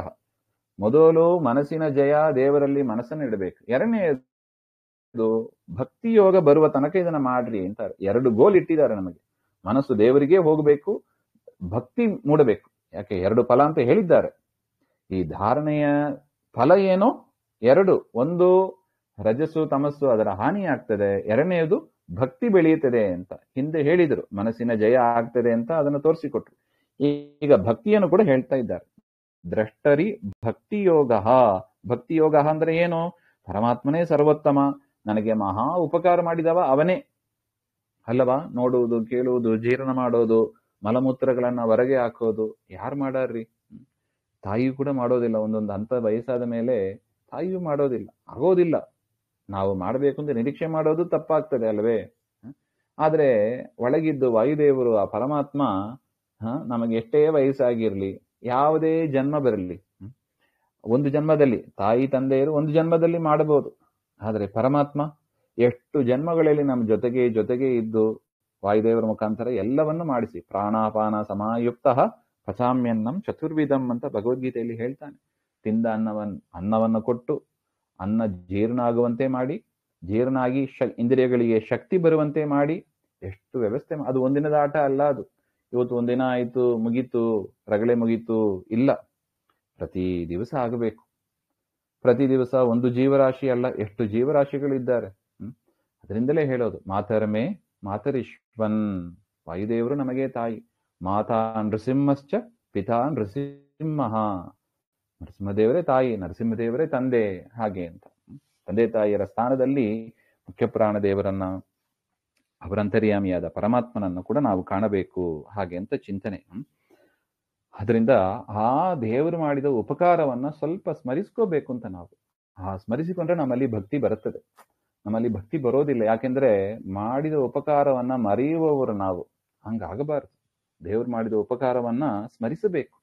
S1: ಮೊದಲು ಮನಸ್ಸಿನ ಜಯ, ದೇವರಲ್ಲಿ ಮನಸ್ಸನ್ನು ಇಡಬೇಕು. ಎರಡನೇದು ಭಕ್ತಿಯೋಗ ಬರುವ ತನಕ ಇದನ್ನ ಮಾಡ್ರಿ ಅಂತಾರೆ. 2 ಗೋಲ್ ಇಟ್ಟಿದ್ದಾರೆ ನಮಗೆ. ಮನಸ್ಸು ದೇವರಿಗೆ ಹೋಗಬೇಕು, ಭಕ್ತಿ ಮೂಡಬೇಕು. ಯಾಕೆ 2 ಫಲ ಅಂತ ಹೇಳಿದ್ದಾರೆ. ಈ ಧಾರಣೆಯ ಫಲ ಏನು? 2. ಒಂದು ರಜಸ್ಸು ತಮಸ್ಸು ಅದರ ಹಾನಿ ಆಗ್ತದೆ, ಎರಡನೆಯದು ಭಕ್ತಿ ಬೆಳೆಯುತ್ತದೆ ಅಂತ ಹಿಂದೆ ಹೇಳಿದರು. ಮನಸ್ಸಿನ ಜಯ ಆಗ್ತದೆ ಅಂತ ಅದನ್ನು ತೋರಿಸಿಕೊಟ್ರು. ಈಗ ಭಕ್ತಿಯನ್ನು ಕೂಡ ಹೇಳ್ತಾ ಇದ್ದಾರೆ. ದ್ರಷ್ಟರಿ ಭಕ್ತಿಯೋಗ. ಭಕ್ತಿಯೋಗ ಅಂದ್ರೆ ಏನು? ಪರಮಾತ್ಮನೇ ಸರ್ವೋತ್ತಮ, ನನಗೆ ಮಹಾ ಉಪಕಾರ ಮಾಡಿದವ ಅವನೇ ಅಲ್ಲವಾ. ನೋಡುವುದು, ಕೇಳುವುದು, ಜೀರ್ಣ ಮಾಡೋದು, ಮಲಮೂತ್ರಗಳನ್ನ ಹೊರಗೆ ಹಾಕೋದು ಯಾರು ಮಾಡಾರ್ರಿ? ತಾಯಿಯೂ ಕೂಡ ಮಾಡೋದಿಲ್ಲ. ಒಂದೊಂದು ಹಂತ ವಯಸ್ಸಾದ ಮೇಲೆ ತಾಯಿಯೂ ಮಾಡೋದಿಲ್ಲ, ಆಗೋದಿಲ್ಲ. ನಾವು ಮಾಡಬೇಕು ಅಂತ ನಿರೀಕ್ಷೆ ಮಾಡೋದು ತಪ್ಪಾಗ್ತದೆ ಅಲ್ವೇ? ಆದ್ರೆ ಒಳಗಿದ್ದು ವಾಯುದೇವರು, ಆ ಪರಮಾತ್ಮ ನಮಗೆ ಎಷ್ಟೇ ವಯಸ್ಸಾಗಿರ್ಲಿ, ಯಾವುದೇ ಜನ್ಮ ಬರಲಿ, ಒಂದು ಜನ್ಮದಲ್ಲಿ ತಾಯಿ ತಂದೆಯರು ಒಂದು ಜನ್ಮದಲ್ಲಿ ಮಾಡಬಹುದು. ಆದ್ರೆ ಪರಮಾತ್ಮ ಎಷ್ಟು ಜನ್ಮಗಳಲ್ಲಿ ನಮ್ಮ ಜೊತೆಗೆ ಇದ್ದು ವಾಯುದೇವರ ಮುಖಾಂತರ ಎಲ್ಲವನ್ನು ಮಾಡಿಸಿ, ಪ್ರಾಣಾಪಾನ ಸಮಾಯುಕ್ತ ಪಚಾಮ್ಯನ್ನಂ ಚತುರ್ವಿಧಂ ಅಂತ ಭಗವದ್ಗೀತೆಯಲ್ಲಿ ಹೇಳ್ತಾನೆ. ತಿಂದ ಅನ್ನವನ್ನು ಕೊಟ್ಟು ಅನ್ನ ಜೀರ್ಣ ಆಗುವಂತೆ ಮಾಡಿ, ಜೀರ್ಣ ಆಗಿ ಇಂದ್ರಿಯಗಳಿಗೆ ಶಕ್ತಿ ಬರುವಂತೆ ಮಾಡಿ, ಎಷ್ಟು ವ್ಯವಸ್ಥೆ. ಅದು ಒಂದಿನದ ಆಟ ಅಲ್ಲ. ಅದು ಇವತ್ತು ಒಂದಿನ ಆಯ್ತು ಮುಗೀತು, ರಗಳೆ ಮುಗೀತು, ಇಲ್ಲ. ಪ್ರತಿ ದಿವಸ ಆಗಬೇಕು. ಪ್ರತಿ ದಿವಸ ಒಂದು ಜೀವರಾಶಿ ಅಲ್ಲ, ಎಷ್ಟು ಜೀವರಾಶಿಗಳಿದ್ದಾರೆ. ಅದರಿಂದಲೇ ಹೇಳೋದು ಮಾತರಮೇ ಮಾತರಿಶ್ವನ್. ವಾಯುದೇವರು ನಮಗೆ ತಾಯಿ. ಮಾತಾ ನೃಸಿಂಹಶ್ಚ ಪಿತಾ ನೃಸಿಂಹ. ನರಸಿಂಹದೇವರೇ ತಾಯಿ, ನರಸಿಂಹದೇವರೇ ತಂದೆ, ಹಾಗೆ ಅಂತ. ತಂದೆ ತಾಯಿಯರ ಸ್ಥಾನದಲ್ಲಿ ಮುಖ್ಯ ಪ್ರಾಣ ದೇವರನ್ನ, ಅವರಂತರ್ಯಾಮಿಯಾದ ಪರಮಾತ್ಮನನ್ನು ಕೂಡ ನಾವು ಕಾಣಬೇಕು, ಹಾಗೆ ಅಂತ ಚಿಂತನೆ. ಅದರಿಂದ ಆ ದೇವರು ಮಾಡಿದ ಉಪಕಾರವನ್ನ ಸ್ವಲ್ಪ ಸ್ಮರಿಸ್ಕೋಬೇಕು ಅಂತ ನಾವು. ಸ್ಮರಿಸಿಕೊಂಡ್ರೆ ನಮ್ಮಲ್ಲಿ ಭಕ್ತಿ ಬರುತ್ತದೆ. ನಮ್ಮಲ್ಲಿ ಭಕ್ತಿ ಬರೋದಿಲ್ಲ, ಯಾಕೆಂದ್ರೆ ಮಾಡಿದ ಉಪಕಾರವನ್ನ ಮರೆಯುವವರು ನಾವು. ಹಂಗಾಗಬಾರದು. ದೇವರು ಮಾಡಿದ ಉಪಕಾರವನ್ನ ಸ್ಮರಿಸಬೇಕು.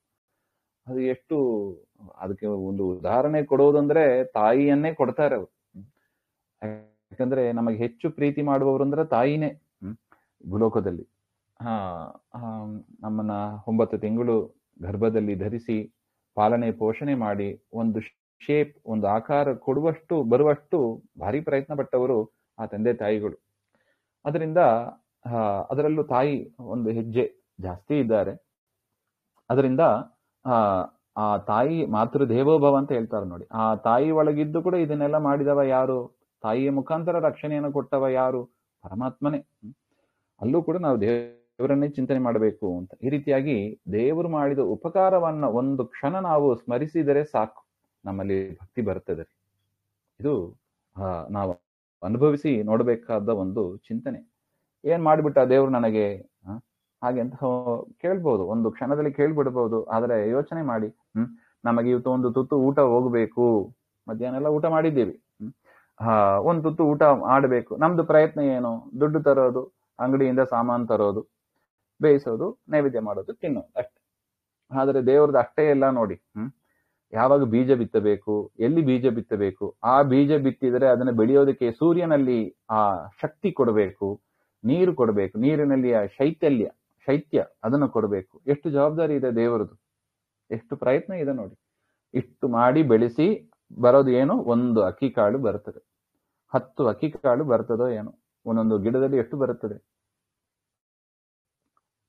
S1: ಅದು ಎಷ್ಟು, ಅದಕ್ಕೆ ಒಂದು ಉದಾಹರಣೆ ಕೊಡೋದಂದ್ರೆ ತಾಯಿಯನ್ನೇ ಕೊಡ್ತಾರೆ ಅವರು. ಯಾಕಂದ್ರೆ ನಮಗೆ ಹೆಚ್ಚು ಪ್ರೀತಿ ಮಾಡುವವರು ಅಂದ್ರೆ ತಾಯಿನೇ. ಭೂಲೋಕದಲ್ಲಿ ನಮ್ಮನ್ನ 9 ತಿಂಗಳು ಗರ್ಭದಲ್ಲಿ ಧರಿಸಿ ಪಾಲನೆ ಪೋಷಣೆ ಮಾಡಿ ಒಂದು ಶೇಪ್, ಒಂದು ಆಕಾರ ಬರುವಷ್ಟು ಭಾರಿ ಪ್ರಯತ್ನ ಪಟ್ಟವರು ಆ ತಂದೆ ತಾಯಿಗಳು. ಅದರಿಂದ ಅದರಲ್ಲೂ ತಾಯಿ ಒಂದು ಹೆಜ್ಜೆ ಜಾಸ್ತಿ ಇದ್ದಾರೆ. ಅದರಿಂದ ಆ ತಾಯಿ ಮಾತೃ ದೇವೋಭವ ಅಂತ ಹೇಳ್ತಾರೆ ನೋಡಿ. ಆ ತಾಯಿ ಒಳಗಿದ್ದು ಕೂಡ ಇದನ್ನೆಲ್ಲ ಮಾಡಿದವ ಯಾರು? ತಾಯಿಯ ಮುಖಾಂತರ ರಕ್ಷಣೆಯನ್ನು ಕೊಟ್ಟವ ಯಾರು? ಪರಮಾತ್ಮನೇ. ಅಲ್ಲೂ ಕೂಡ ನಾವು ದೇವರನ್ನೇ ಚಿಂತನೆ ಮಾಡಬೇಕು ಅಂತ. ಈ ರೀತಿಯಾಗಿ ದೇವರು ಮಾಡಿದ ಉಪಕಾರವನ್ನ ಒಂದು ಕ್ಷಣ ನಾವು ಸ್ಮರಿಸಿದರೆ ಸಾಕು, ನಮ್ಮಲ್ಲಿ ಭಕ್ತಿ ಬರ್ತದೆ. ಇದು ನಾವು ಅನುಭವಿಸಿ ನೋಡ್ಬೇಕಾದ ಒಂದು ಚಿಂತನೆ. ಏನ್ ಮಾಡ್ಬಿಟ್ಟ ದೇವ್ರು ನನಗೆ ಹಾಗೆ ಅಂತ ಕೇಳ್ಬೋದು, ಒಂದು ಕ್ಷಣದಲ್ಲಿ ಕೇಳ್ಬಿಡ್ಬೋದು. ಆದ್ರೆ ಯೋಚನೆ ಮಾಡಿ, ನಮಗೆ ಇವತ್ತು ಒಂದು ತುತ್ತು ಊಟ ಹೋಗ್ಬೇಕು, ಮಧ್ಯಾಹ್ನ ಎಲ್ಲ ಊಟ ಮಾಡಿದ್ದೀವಿ, ಒಂದು ತುತ್ತು ಊಟ ಆಡ್ಬೇಕು. ನಮ್ದು ಪ್ರಯತ್ನ ಏನು? ದುಡ್ಡು ತರೋದು, ಅಂಗಡಿಯಿಂದ ಸಾಮಾನು ತರೋದು, ಬೇಯಿಸೋದು, ನೈವೇದ್ಯ ಮಾಡೋದು, ತಿನ್ನೋದು ಅಷ್ಟೇ. ಆದ್ರೆ ದೇವ್ರದ್ದು ಅಷ್ಟೇ ಎಲ್ಲ ನೋಡಿ. ಯಾವಾಗ ಬೀಜ ಬಿತ್ತಬೇಕು, ಎಲ್ಲಿ ಬೀಜ ಬಿತ್ತಬೇಕು, ಆ ಬೀಜ ಬಿತ್ತಿದರೆ ಅದನ್ನ ಬೆಳೆಯೋದಕ್ಕೆ ಸೂರ್ಯನಲ್ಲಿ ಆ ಶಕ್ತಿ ಕೊಡಬೇಕು, ನೀರು ಕೊಡಬೇಕು, ನೀರಿನಲ್ಲಿ ಆ ಶೈತ್ಯ ಅದನ್ನು ಕೊಡಬೇಕು. ಎಷ್ಟು ಜವಾಬ್ದಾರಿ ಇದೆ ದೇವರದು, ಎಷ್ಟು ಪ್ರಯತ್ನ ಇದೆ ನೋಡಿ. ಇಷ್ಟು ಮಾಡಿ ಬೆಳೆಸಿ ಬರೋದು ಏನು? ಒಂದು ಅಕ್ಕಿ ಕಾಳು ಬರ್ತದೆ, 10 ಅಕ್ಕಿ ಕಾಳು ಬರ್ತದೋ ಏನೋ. ಒಂದೊಂದು ಗಿಡದಲ್ಲಿ ಎಷ್ಟು ಬರುತ್ತದೆ?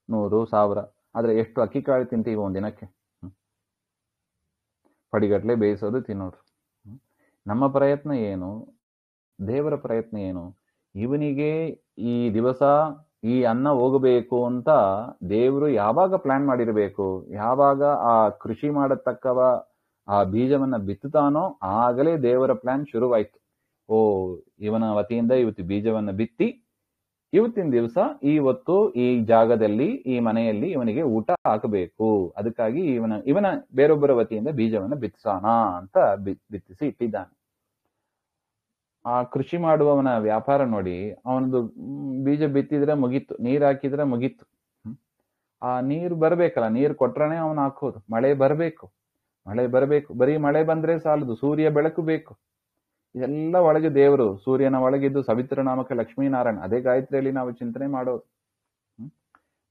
S1: 100, 1000. ಆದ್ರೆ ಎಷ್ಟು ಅಕ್ಕಿ ಕಾಳು ತಿಂತೀವಿ ಒಂದಿನಕ್ಕೆ? ಪಡಿಗಟ್ಲೆ ಬೇಯಿಸೋದು, ತಿನ್ನೋದು. ನಮ್ಮ ಪ್ರಯತ್ನ ಏನು? ದೇವರ ಪ್ರಯತ್ನ ಏನು? ಇವನಿಗೆ ಈ ದಿವಸ ಈ ಅನ್ನ ಹೋಗಬೇಕು ಅಂತ ದೇವರು ಯಾವಾಗ ಪ್ಲಾನ್ ಮಾಡಿರ್ಬೇಕು, ಯಾವಾಗ ಆ ಕೃಷಿ ಮಾಡತಕ್ಕವ ಆ ಬೀಜವನ್ನ ಬಿತ್ತುತ್ತಾನೋ ಆಗಲೇ ದೇವರ ಪ್ಲಾನ್ ಶುರುವಾಯ್ತು. ಇವನ ವತಿಯಿಂದ ಇವತ್ತು ಬೀಜವನ್ನ ಬಿತ್ತಿ ಇವತ್ತಿನ ದಿವಸ ಇವತ್ತು ಈ ಜಾಗದಲ್ಲಿ ಈ ಮನೆಯಲ್ಲಿ ಇವನಿಗೆ ಊಟ ಹಾಕಬೇಕು, ಅದಕ್ಕಾಗಿ ಇವನ ಬೇರೊಬ್ಬರ ವತಿಯಿಂದ ಬೀಜವನ್ನ ಬಿತ್ತಿಸೋಣ ಅಂತ ಬಿತ್ತಿಸಿ ಇಟ್ಟಿದ್ದಾನೆ. ಆ ಕೃಷಿ ಮಾಡುವವನ ವ್ಯಾಪಾರ ನೋಡಿ, ಅವನದು ಬೀಜ ಬಿತ್ತಿದ್ರೆ ಮುಗೀತು, ನೀರ್ ಹಾಕಿದ್ರೆ ಮುಗೀತು. ಆ ನೀರು ಬರ್ಬೇಕಲ್ಲ, ನೀರು ಕೊಟ್ರನೆ ಅವನು ಹಾಕೋದು. ಮಳೆ ಬರಬೇಕು. ಬರೀ ಮಳೆ ಬಂದ್ರೆ ಸಾಲದು, ಸೂರ್ಯ ಬೆಳಕು ಬೇಕು. ಇದೆಲ್ಲ ಒಳಗೆ ದೇವರು, ಸೂರ್ಯನ ಒಳಗಿದ್ದು ಸವಿತ್ರ ನಾಮಕ ಲಕ್ಷ್ಮೀನಾರಾಯಣ. ಅದೇ ಗಾಯತ್ರಿಯಲ್ಲಿ ನಾವು ಚಿಂತನೆ ಮಾಡೋದು.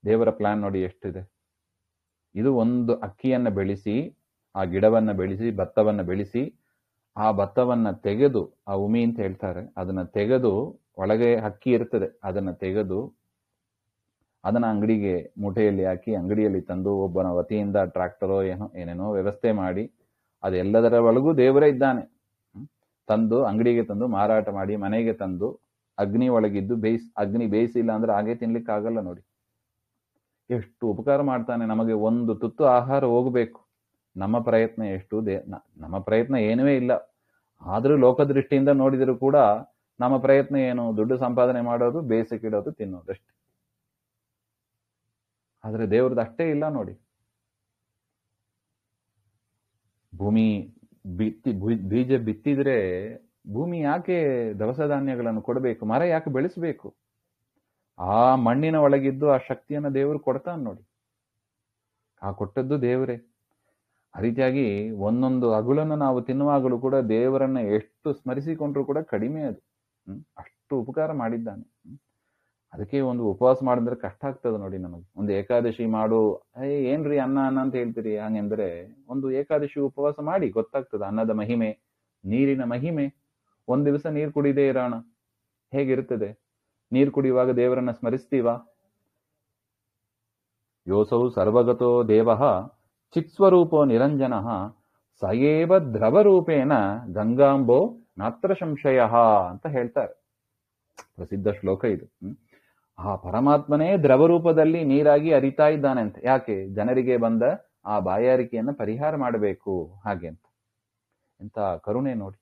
S1: ದೇವರ ಪ್ಲಾನ್ ನೋಡಿ ಎಷ್ಟಿದೆ. ಇದು ಒಂದು ಅಕ್ಕಿಯನ್ನ ಬೆಳೆಸಿ, ಆ ಗಿಡವನ್ನ ಬೆಳೆಸಿ, ಭತ್ತವನ್ನ ಬೆಳೆಸಿ, ಆ ಭತ್ತವನ್ನ ತೆಗೆದು, ಆ ಉಮಿ ಅಂತ ಹೇಳ್ತಾರೆ, ಅದನ್ನ ತೆಗೆದು, ಒಳಗೆ ಅಕ್ಕಿ ಇರ್ತದೆ, ಅದನ್ನ ತೆಗೆದು ಅದನ್ನ ಅಂಗಡಿಗೆ ಮೂಟೆಯಲ್ಲಿ ಹಾಕಿ ಅಂಗಡಿಯಲ್ಲಿ ತಂದು ಒಬ್ಬನ ವತಿಯಿಂದ ಟ್ರಾಕ್ಟರೋ ಏನೇನೋ ವ್ಯವಸ್ಥೆ ಮಾಡಿ, ಅದೆಲ್ಲದರ ಒಳಗೂ ದೇವರೇ ಇದ್ದಾನೆ. ತಂದು ಅಂಗಡಿಗೆ ತಂದು ಮಾರಾಟ ಮಾಡಿ ಮನೆಗೆ ತಂದು ಅಗ್ನಿ ಒಳಗಿದ್ದು ಅಗ್ನಿ ಬೇಯಿಸಿಲ್ಲ ಅಂದ್ರೆ ಹಾಗೆ ತಿನ್ಲಿಕ್ಕೆ ಆಗಲ್ಲ ನೋಡಿ. ಎಷ್ಟು ಉಪಕಾರ ಮಾಡ್ತಾನೆ ನಮಗೆ. ಒಂದು ತುತ್ತು ಆಹಾರ ಹೋಗ್ಬೇಕು. ನಮ್ಮ ಪ್ರಯತ್ನ ಎಷ್ಟು? ನಮ್ಮ ಪ್ರಯತ್ನ ಏನೇ ಇಲ್ಲ. ಆದ್ರೂ ಲೋಕದೃಷ್ಟಿಯಿಂದ ನೋಡಿದ್ರು ಕೂಡ ನಮ್ಮ ಪ್ರಯತ್ನ ಏನು? ದುಡ್ಡು ಸಂಪಾದನೆ ಮಾಡೋದು, ಬೇಸಿಕ್ಕಿಡೋದು, ತಿನ್ನೋದು ಅಷ್ಟೇ. ಆದ್ರೆ ದೇವ್ರದ್ದು ಅಷ್ಟೇ ಇಲ್ಲ ನೋಡಿ. ಭೂಮಿ ಬೀಜ ಬಿತ್ತಿದ್ರೆ ಭೂಮಿ ಯಾಕೆ ದವಸ ಧಾನ್ಯಗಳನ್ನು ಕೊಡಬೇಕು? ಮರ ಯಾಕೆ ಬೆಳೆಸಬೇಕು? ಆ ಮಣ್ಣಿನ ಒಳಗಿದ್ದು ಆ ಶಕ್ತಿಯನ್ನು ದೇವರು ಕೊಡ್ತಾನೆ ನೋಡಿ. ಆ ಕೊಟ್ಟದ್ದು ದೇವರೇ. ಆ ರೀತಿಯಾಗಿ ಒಂದೊಂದು ಅಗುಳನ್ನು ನಾವು ತಿನ್ನುವಾಗಲೂ ಕೂಡ ದೇವರನ್ನ ಎಷ್ಟು ಸ್ಮರಿಸಿಕೊಂಡ್ರು ಕೂಡ ಕಡಿಮೆ ಅದು. ಅಷ್ಟು ಉಪಕಾರ ಮಾಡಿದ್ದಾನೆ. ಅದಕ್ಕೆ ಒಂದು ಉಪವಾಸ ಮಾಡಿದ್ರೆ ಕಷ್ಟ ಆಗ್ತದೆ ನೋಡಿ ನಮಗೆ. ಒಂದು ಏಕಾದಶಿ ಮಾಡು, ಏನ್ರಿ ಅನ್ನ ಅಂತ ಹೇಳ್ತೀರಿ ಹಂಗೆಂದ್ರೆ, ಒಂದು ಏಕಾದಶಿ ಉಪವಾಸ ಮಾಡಿ ಗೊತ್ತಾಗ್ತದೆ ಅನ್ನದ ಮಹಿಮೆ, ನೀರಿನ ಮಹಿಮೆ. ಒಂದ್ ದಿವಸ ನೀರು ಕುಡಿದೇ ಇರೋಣ, ಹೇಗಿರ್ತದೆ? ನೀರು ಕುಡಿಯುವಾಗ ದೇವರನ್ನ ಸ್ಮರಿಸ್ತೀವ? ಯೋಸೌ ಸರ್ವಗತೋ ದೇವಃ ಚಿತ್ಸ್ವರೂಪೋ ನಿರಂಜನ ಸಯೇವ ದ್ರವರೂಪೇಣ ಗಂಗಾಂಬೋ ನಾತ್ರ ಸಂಶಯ ಅಂತ ಹೇಳ್ತಾರೆ. ಪ್ರಸಿದ್ಧ ಶ್ಲೋಕ ಇದು. ಆ ಪರಮಾತ್ಮನೇ ದ್ರವರೂಪದಲ್ಲಿ ನೀರಾಗಿ ಅರಿತಾ ಇದ್ದಾನೆ ಅಂತ. ಯಾಕೆ? ಜನರಿಗೆ ಬಂದ ಆ ಬಾಯಾರಿಕೆಯನ್ನು ಪರಿಹಾರ ಮಾಡಬೇಕು ಹಾಗೆ ಅಂತ. ಎಂತ ಕರುಣೆ ನೋಡಿ.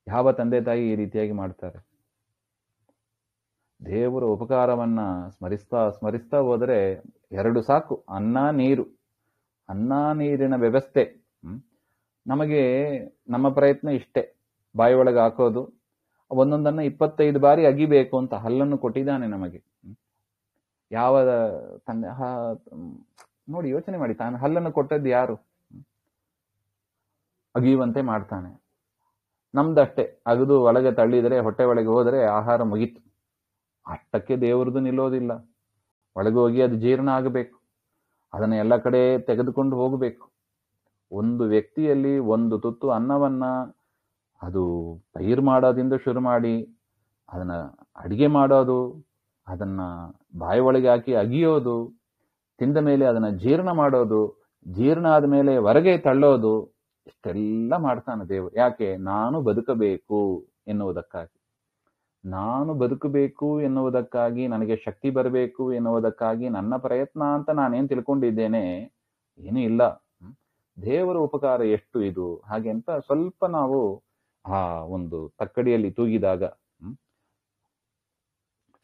S1: ಯಾವ ತಂದೆ ತಾಯಿ ಈ ರೀತಿಯಾಗಿ ಮಾಡ್ತಾರೆ? ದೇವರ ಉಪಕಾರವನ್ನ ಸ್ಮರಿಸ್ತಾ ಹೋದರೆ ಎರಡು ಸಾಕು. ಅನ್ನ ನೀರಿನ ವ್ಯವಸ್ಥೆ. ನಮಗೆ ನಮ್ಮ ಪ್ರಯತ್ನ ಇಷ್ಟೇ, ಬಾಯಿ ಒಳಗೆ ಹಾಕೋದು, ಒಂದೊಂದನ್ನ 25 ಬಾರಿ ಅಗಿಬೇಕು ಅಂತ ಹಲ್ಲನ್ನು ಕೊಟ್ಟಿದ್ದಾನೆ ನಮಗೆ. ಯಾವ ತಂದೆ ನೋಡಿ, ಯೋಚನೆ ಮಾಡಿ, ತಾನು ಹಲ್ಲನ್ನು ಕೊಟ್ಟದ್ದು ಯಾರು? ಅಗಿಯುವಂತೆ ಮಾಡ್ತಾನೆ. ನಮ್ದಷ್ಟೇ, ಅಗದು ಒಳಗೆ ತಳ್ಳಿದರೆ, ಹೊಟ್ಟೆ ಒಳಗೆ ಹೋದರೆ ಆಹಾರ ಮುಗಿತು. ಅಷ್ಟಕ್ಕೆ ದೇವರದು ನಿಲ್ಲೋದಿಲ್ಲ. ಒಳಗೆ ಹೋಗಿ ಅದು ಜೀರ್ಣ ಆಗಬೇಕು. ಅದನ್ನ ಎಲ್ಲ ಕಡೆ ತೆಗೆದುಕೊಂಡು ಹೋಗಬೇಕು. ಒಂದು ವ್ಯಕ್ತಿಯಲ್ಲಿ ಒಂದು ತುತ್ತು ಅನ್ನವನ್ನ ಅದು ಪೈರು ಮಾಡೋದಿಂದ ಶುರು ಮಾಡಿ, ಅದನ್ನ ಅಡಿಗೆ ಮಾಡೋದು, ಅದನ್ನ ಬಾಯಿ ಒಳಗೆ ಹಾಕಿ ಅಗಿಯೋದು, ತಿಂದ ಮೇಲೆ ಅದನ್ನ ಜೀರ್ಣ ಮಾಡೋದು, ಜೀರ್ಣ ಆದ ಮೇಲೆ ಹೊರಗೆ ತಳ್ಳೋದು, ಇಷ್ಟೆಲ್ಲ ಮಾಡ್ತಾನೆ ದೇವರು. ಯಾಕೆ? ನಾನು ಬದುಕಬೇಕು ಎನ್ನುವುದಕ್ಕಾಗಿ. ನಾನು ಬದುಕಬೇಕು ಎನ್ನುವುದಕ್ಕಾಗಿ, ನನಗೆ ಶಕ್ತಿ ಬರಬೇಕು ಎನ್ನುವುದಕ್ಕಾಗಿ ನನ್ನ ಪ್ರಯತ್ನ ಅಂತ ನಾನೇನ್ ತಿಳ್ಕೊಂಡಿದ್ದೇನೆ ಏನೂ ಇಲ್ಲ. ದೇವರ ಉಪಕಾರ ಎಷ್ಟು ಇದು ಹಾಗೆ ಅಂತ ಸ್ವಲ್ಪ ನಾವು ಆ ಒಂದು ತಕ್ಕಡಿಯಲ್ಲಿ ತೂಗಿದಾಗ,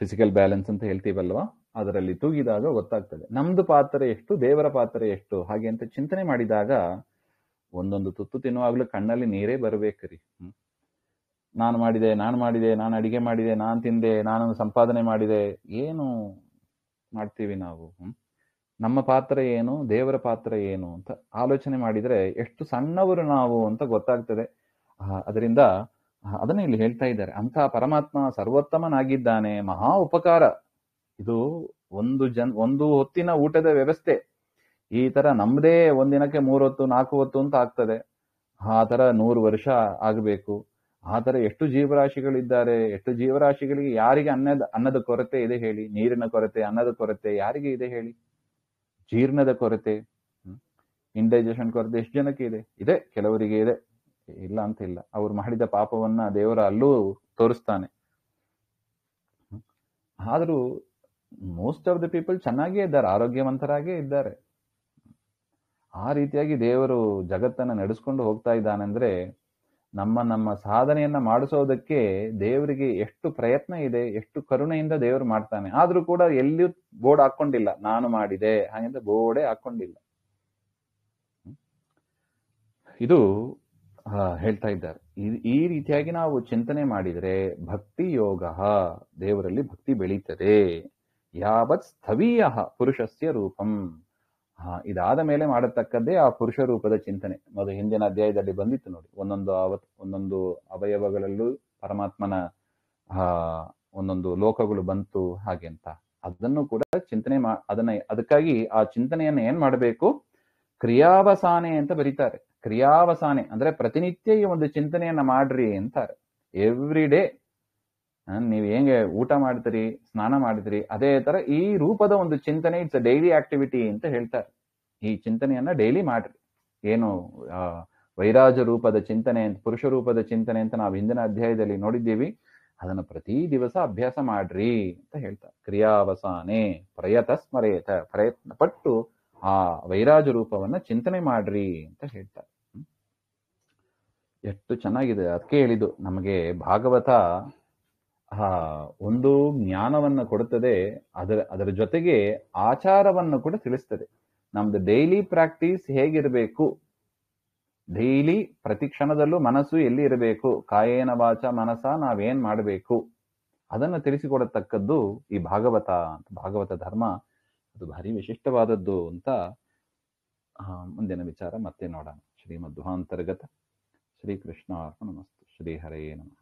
S1: ಫಿಸಿಕಲ್ ಬ್ಯಾಲೆನ್ಸ್ ಅಂತ ಹೇಳ್ತೀವಲ್ವಾ, ಅದರಲ್ಲಿ ತೂಗಿದಾಗ ಗೊತ್ತಾಗ್ತದೆ ನಮ್ದು ಪಾತ್ರ ಎಷ್ಟು, ದೇವರ ಪಾತ್ರ ಎಷ್ಟು ಹಾಗೆ ಅಂತ ಚಿಂತನೆ ಮಾಡಿದಾಗ ಒಂದೊಂದು ತುತ್ತು ತಿನ್ನುವಾಗ್ಲೂ ಕಣ್ಣಲ್ಲಿ ನೀರೇ ಬರ್ಬೇಕ್ರಿ. ನಾನು ಮಾಡಿದೆ, ನಾನು ಅಡಿಗೆ ಮಾಡಿದೆ, ನಾನು ತಿಂದೆ, ನಾನು ಸಂಪಾದನೆ ಮಾಡಿದೆ, ಏನು ಮಾಡ್ತೀವಿ ನಾವು? ನಮ್ಮ ಪಾತ್ರ ಏನು, ದೇವರ ಪಾತ್ರ ಏನು ಅಂತ ಆಲೋಚನೆ ಮಾಡಿದ್ರೆ ಎಷ್ಟು ಸಣ್ಣವರು ನಾವು ಅಂತ ಗೊತ್ತಾಗ್ತದೆ. ಅದರಿಂದ ಅದನ್ನ ಇಲ್ಲಿ ಹೇಳ್ತಾ ಇದ್ದಾರೆ. ಅಂತ ಪರಮಾತ್ಮ ಸರ್ವೋತ್ತಮನಾಗಿದ್ದಾನೆ, ಮಹಾ ಉಪಕಾರ. ಇದು ಒಂದು ಹೊತ್ತಿನ ಊಟದ ವ್ಯವಸ್ಥೆ. ಈ ತರ ನಮ್ದೇ ಒಂದಿನಕ್ಕೆ 3 ಹೊತ್ತು 4 ಹೊತ್ತು ಅಂತ ಆಗ್ತದೆ. ಆ ತರ 100 ವರ್ಷ ಆಗಬೇಕು. ಆ ತರ ಎಷ್ಟು ಜೀವರಾಶಿಗಳಿದ್ದಾರೆ, ಎಷ್ಟು ಜೀವರಾಶಿಗಳಿಗೆ ಯಾರಿಗೆ ಅನ್ನದ ಕೊರತೆ ಇದೆ ಹೇಳಿ? ನೀರಿನ ಕೊರತೆ, ಅನ್ನದ ಕೊರತೆ ಯಾರಿಗೆ ಇದೆ ಹೇಳಿ? ಜೀರ್ಣದ ಕೊರತೆ, ಇಂಡೈಜೆಷನ್ ಕೊರತೆ ಎಷ್ಟು ಜನಕ್ಕೆ ಇದೆ? ಕೆಲವರಿಗೆ ಇದೆ, ಇಲ್ಲ ಅಂತ ಇಲ್ಲ. ಅವ್ರು ಮಾಡಿದ ಪಾಪವನ್ನ ದೇವರ ಅಲ್ಲೂ ತೋರಿಸ್ತಾನೆ. ಆದ್ರೂ ಮೋಸ್ಟ್ ಆಫ್ ದ ಪೀಪಲ್ ಚೆನ್ನಾಗೇ ಇದ್ದಾರೆ, ಆರೋಗ್ಯವಂತರಾಗೇ ಇದ್ದಾರೆ. ಆ ರೀತಿಯಾಗಿ ದೇವರು ಜಗತ್ತನ್ನ ನಡೆಸ್ಕೊಂಡು ಹೋಗ್ತಾ ಇದ್ದಾನಂದ್ರೆ, ನಮ್ಮ ಸಾಧನೆಯನ್ನ ಮಾಡಿಸೋದಕ್ಕೆ ದೇವರಿಗೆ ಎಷ್ಟು ಪ್ರಯತ್ನ ಇದೆ, ಎಷ್ಟು ಕರುಣೆಯಿಂದ ದೇವರು ಮಾಡ್ತಾನೆ. ಆದ್ರೂ ಕೂಡ ಎಲ್ಲಿಯೂ ಬೋರ್ಡ್ ಹಾಕೊಂಡಿಲ್ಲ, ನಾನು ಮಾಡಿದೆ ಹಾಗೆಂತ ಬೋರ್ಡೇ ಹಾಕೊಂಡಿಲ್ಲ. ಇದು ಹೇಳ್ತಾ ಇದ್ದಾರೆ. ಈ ರೀತಿಯಾಗಿ ನಾವು ಚಿಂತನೆ ಮಾಡಿದ್ರೆ ಭಕ್ತಿ ಯೋಗ, ದೇವರಲ್ಲಿ ಭಕ್ತಿ ಬೆಳೀತದೆ. ಯಾವತ್ ಸ್ಥವೀಯ ಪುರುಷಸ್ಯ ರೂಪಂ, ಇದಾದ ಮೇಲೆ ಮಾಡತಕ್ಕದ್ದೇ ಆ ಪುರುಷ ರೂಪದ ಚಿಂತನೆ. ಮೊದಲು ಹಿಂದಿನ ಅಧ್ಯಾಯದಲ್ಲಿ ಬಂದಿತ್ತು ನೋಡಿ, ಒಂದೊಂದು ಅವಯವಗಳಲ್ಲೂ ಪರಮಾತ್ಮನ ಒಂದೊಂದು ಲೋಕಗಳು ಬಂತು ಹಾಗೆ ಅಂತ. ಅದನ್ನು ಕೂಡ ಚಿಂತನೆ ಅದಕ್ಕಾಗಿ ಆ ಚಿಂತನೆಯನ್ನ ಏನ್ ಮಾಡಬೇಕು? ಕ್ರಿಯಾವಸಾನೆ ಅಂತ ಬರೀತಾರೆ. ಕ್ರಿಯಾವಸಾನೆ ಅಂದ್ರೆ ಪ್ರತಿನಿತ್ಯ ಈ ಒಂದು ಚಿಂತನೆಯನ್ನ ಮಾಡ್ರಿ ಅಂತಾರೆ. ಎವ್ರಿ ಡೇ ನೀವು ಹೆಂಗೆ ಊಟ ಮಾಡ್ತೀರಿ, ಸ್ನಾನ ಮಾಡ್ತೀರಿ, ಅದೇ ತರ ಈ ರೂಪದ ಒಂದು ಚಿಂತನೆ, ಇಟ್ಸ್ ಅ ಡೈಲಿ ಆಕ್ಟಿವಿಟಿ ಅಂತ ಹೇಳ್ತಾರೆ. ಈ ಚಿಂತನೆಯನ್ನ ಡೈಲಿ ಮಾಡ್ರಿ. ಏನು ವೈರಾಜ ರೂಪದ ಚಿಂತನೆ ಅಂತ, ಪುರುಷ ರೂಪದ ಚಿಂತನೆ ಅಂತ ನಾವು ಹಿಂದಿನ ಅಧ್ಯಾಯದಲ್ಲಿ ನೋಡಿದ್ದೀವಿ. ಅದನ್ನು ಪ್ರತಿ ದಿವಸ ಅಭ್ಯಾಸ ಮಾಡ್ರಿ ಅಂತ ಹೇಳ್ತಾರೆ. ಕ್ರಿಯಾವಸಾನೆ ಪ್ರಯತ ಸ್ಮರೇತ, ಪ್ರಯತ್ನ ಪಟ್ಟು ಆ ವೈರಾಜ ರೂಪವನ್ನ ಚಿಂತನೆ ಮಾಡ್ರಿ ಅಂತ ಹೇಳ್ತಾರೆ. ಎಷ್ಟು ಚೆನ್ನಾಗಿದೆ. ಅದಕ್ಕೆ ಹೇಳಿದ್ದು ನಮಗೆ ಭಾಗವತ ಆ ಒಂದು ಜ್ಞಾನವನ್ನ ಕೊಡುತ್ತದೆ, ಅದರ ಜೊತೆಗೆ ಆಚಾರವನ್ನು ಕೂಡ ತಿಳಿಸ್ತದೆ. ನಮ್ದು ಡೈಲಿ ಪ್ರಾಕ್ಟೀಸ್ ಹೇಗಿರಬೇಕು, ಡೈಲಿ ಪ್ರತಿ ಕ್ಷಣದಲ್ಲೂ ಮನಸ್ಸು ಎಲ್ಲಿ ಇರಬೇಕು, ಕಾಯೇನ ವಾಚ ಮನಸ ನಾವೇನ್ ಮಾಡಬೇಕು ಅದನ್ನು ತಿಳಿಸಿಕೊಡತಕ್ಕದ್ದು ಈ ಭಾಗವತ ಅಂತ. ಭಾಗವತ ಧರ್ಮ ಅದು ಭಾರಿ ವಿಶಿಷ್ಟವಾದದ್ದು ಅಂತ ಮುಂದಿನ ವಿಚಾರ ಮತ್ತೆ ನೋಡೋಣ. ಶ್ರೀಮಧ್ವಾಂತರ್ಗತ ಶ್ರೀಕೃಷ್ಣ ಅರ್ಪಣಮಸ್ತು. ಶ್ರೀ ಹರೇ ನಮಃ.